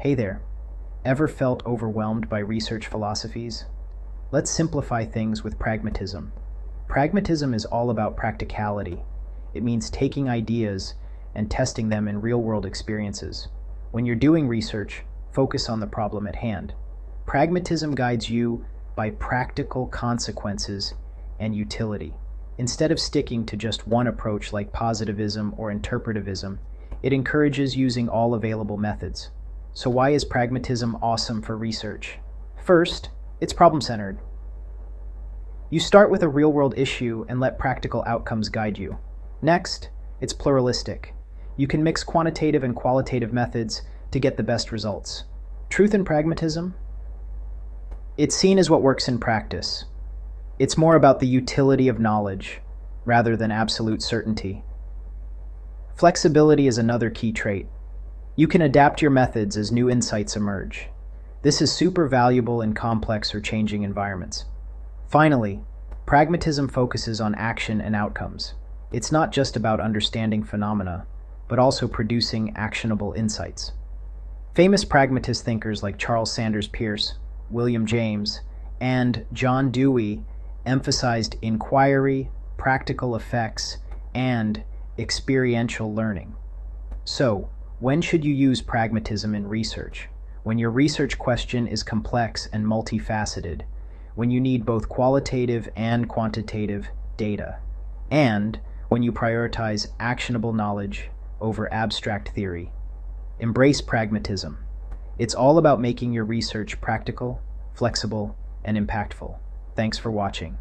Hey there. Ever felt overwhelmed by research philosophies? Let's simplify things with pragmatism. Pragmatism is all about practicality. It means taking ideas and testing them in real-world experiences. When you're doing research, focus on the problem at hand. Pragmatism guides you by practical consequences and utility. Instead of sticking to just one approach like positivism or interpretivism, it encourages using all available methods. So why is pragmatism awesome for research? First, it's problem-centered. You start with a real-world issue and let practical outcomes guide you. Next, it's pluralistic. You can mix quantitative and qualitative methods to get the best results. Truth in pragmatism? It's seen as what works in practice. It's more about the utility of knowledge rather than absolute certainty. Flexibility is another key trait. You can adapt your methods as new insights emerge. This is super valuable in complex or changing environments. Finally, pragmatism focuses on action and outcomes. It's not just about understanding phenomena, but also producing actionable insights. Famous pragmatist thinkers like Charles Sanders Peirce, William James, and John Dewey emphasized inquiry, practical effects, and experiential learning. So, when should you use pragmatism in research? When your research question is complex and multifaceted, when you need both qualitative and quantitative data, and when you prioritize actionable knowledge over abstract theory. Embrace pragmatism. It's all about making your research practical, flexible, and impactful. Thanks for watching.